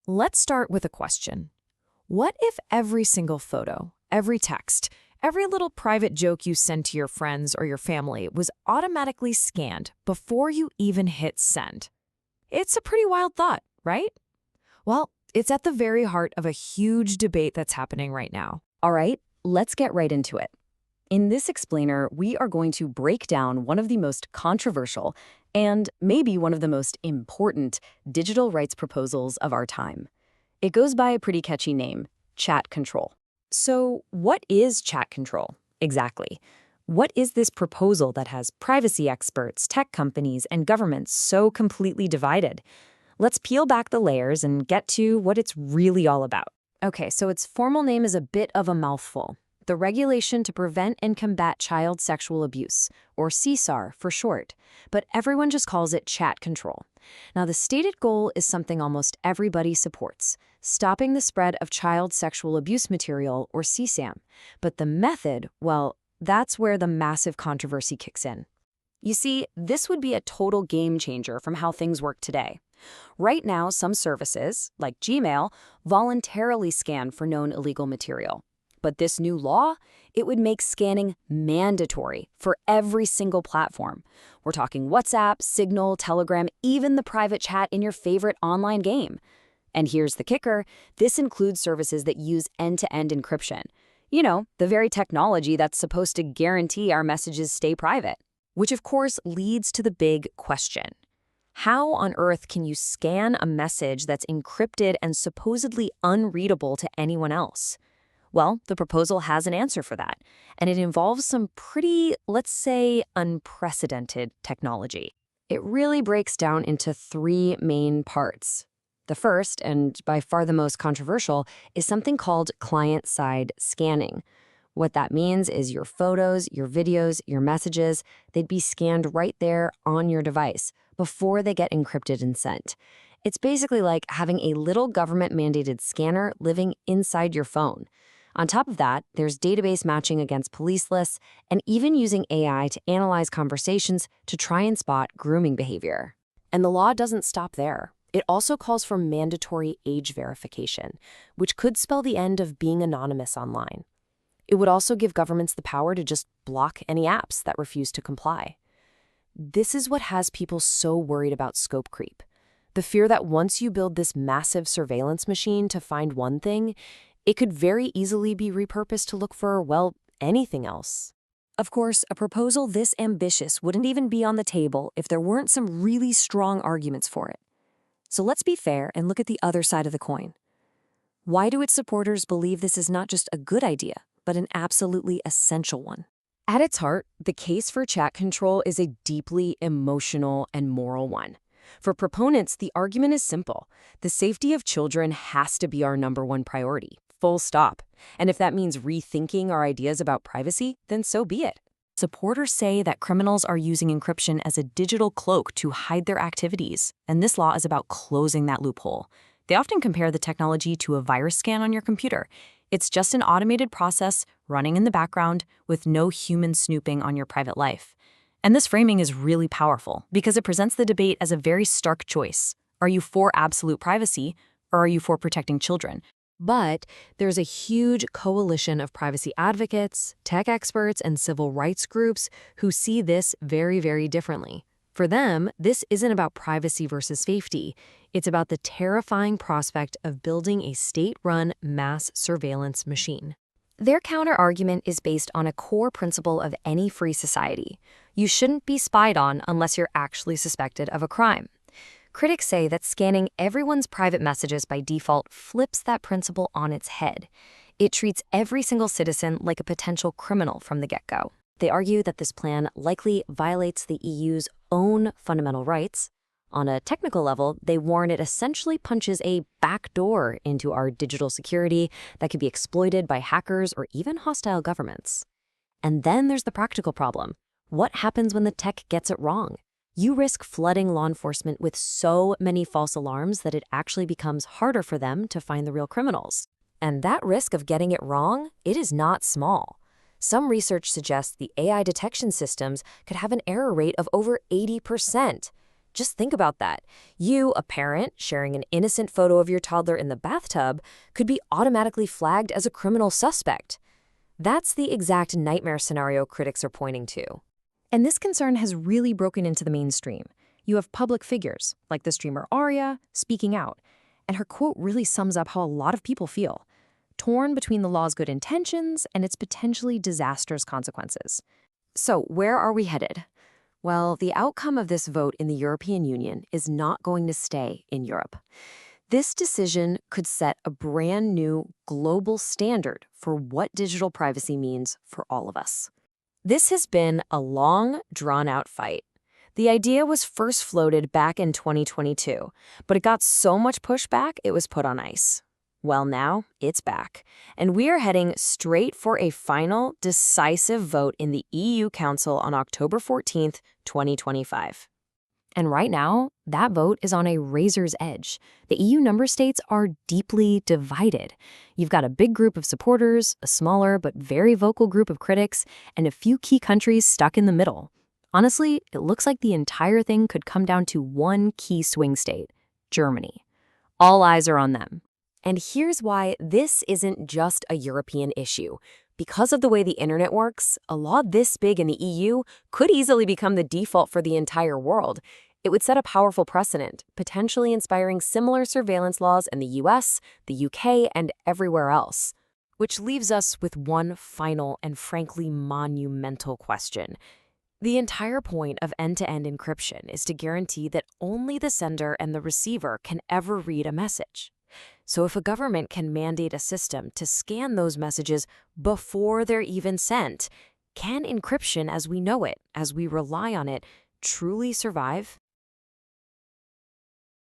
Let's start with a question. What if every single photo, every text, every little private joke you send to your friends or your family was automatically scanned before you even hit send? It's a pretty wild thought, right? Well, it's at the very heart of a huge debate that's happening right now. All right, let's get right into it. In this explainer, we are going to break down one of the most controversial and maybe one of the most important digital rights proposals of our time. It goes by a pretty catchy name, chat control. So, what is chat control exactly? What is this proposal that has privacy experts, tech companies, and governments so completely divided? Let's peel back the layers and get to what it's really all about. Okay, so its formal name is a bit of a mouthful. The Regulation to Prevent and Combat Child Sexual Abuse, or CSAR for short, but everyone just calls it chat control. Now, the stated goal is something almost everybody supports, stopping the spread of child sexual abuse material, or CSAM. But the method, well, that's where the massive controversy kicks in. You see, this would be a total game changer from how things work today. Right now, some services, like Gmail, voluntarily scan for known illegal material. But this new law, it would make scanning mandatory for every single platform. We're talking WhatsApp, Signal, Telegram, even the private chat in your favorite online game. And here's the kicker, this includes services that use end-to-end encryption. You know, the very technology that's supposed to guarantee our messages stay private. Which of course leads to the big question. How on earth can you scan a message that's encrypted and supposedly unreadable to anyone else? Well, the proposal has an answer for that, and it involves some pretty, let's say, unprecedented technology. It really breaks down into three main parts. The first, and by far the most controversial, is something called client-side scanning. What that means is your photos, your videos, your messages, they'd be scanned right there on your device before they get encrypted and sent. It's basically like having a little government-mandated scanner living inside your phone. On top of that, there's database matching against police lists and even using AI to analyze conversations to try and spot grooming behavior. And the law doesn't stop there. It also calls for mandatory age verification, which could spell the end of being anonymous online. It would also give governments the power to just block any apps that refuse to comply. This is what has people so worried about scope creep. The fear that once you build this massive surveillance machine to find one thing, it could very easily be repurposed to look for, well, anything else. Of course, a proposal this ambitious wouldn't even be on the table if there weren't some really strong arguments for it. So let's be fair and look at the other side of the coin. Why do its supporters believe this is not just a good idea, but an absolutely essential one? At its heart, the case for chat control is a deeply emotional and moral one. For proponents, the argument is simple. The safety of children has to be our #1 priority. Full stop. And if that means rethinking our ideas about privacy, then so be it. Supporters say that criminals are using encryption as a digital cloak to hide their activities, and this law is about closing that loophole. They often compare the technology to a virus scan on your computer. It's just an automated process running in the background with no human snooping on your private life. And this framing is really powerful because it presents the debate as a very stark choice. Are you for absolute privacy, or are you for protecting children? But there's a huge coalition of privacy advocates, tech experts, and civil rights groups who see this very, very differently. For them, this isn't about privacy versus safety. It's about the terrifying prospect of building a state-run mass surveillance machine. Their counter-argument is based on a core principle of any free society. You shouldn't be spied on unless you're actually suspected of a crime. Critics say that scanning everyone's private messages by default flips that principle on its head. It treats every single citizen like a potential criminal from the get-go. They argue that this plan likely violates the EU's own fundamental rights. On a technical level, they warn it essentially punches a backdoor into our digital security that could be exploited by hackers or even hostile governments. And then there's the practical problem. What happens when the tech gets it wrong? You risk flooding law enforcement with so many false alarms that it actually becomes harder for them to find the real criminals. And that risk of getting it wrong, it is not small. Some research suggests the AI detection systems could have an error rate of over 80%. Just think about that. You, a parent, sharing an innocent photo of your toddler in the bathtub could be automatically flagged as a criminal suspect. That's the exact nightmare scenario critics are pointing to. And this concern has really broken into the mainstream. You have public figures, like the streamer Arya, speaking out. And her quote really sums up how a lot of people feel, torn between the law's good intentions and its potentially disastrous consequences. So, where are we headed? Well, the outcome of this vote in the European Union is not going to stay in Europe. This decision could set a brand new global standard for what digital privacy means for all of us. This has been a long, drawn-out fight. The idea was first floated back in 2022, but it got so much pushback it was put on ice. Well, now it's back, and we are heading straight for a final, decisive vote in the EU Council on October 14th, 2025. And right now, that vote is on a razor's edge. The EU member states are deeply divided. You've got a big group of supporters, a smaller but very vocal group of critics, and a few key countries stuck in the middle. Honestly, it looks like the entire thing could come down to one key swing state, Germany. All eyes are on them. And here's why this isn't just a European issue. Because of the way the internet works, a law this big in the EU could easily become the default for the entire world. It would set a powerful precedent, potentially inspiring similar surveillance laws in the US, the UK, and everywhere else. Which leaves us with one final and frankly monumental question. The entire point of end-to-end encryption is to guarantee that only the sender and the receiver can ever read a message. So if a government can mandate a system to scan those messages before they're even sent, can encryption as we know it, as we rely on it, truly survive?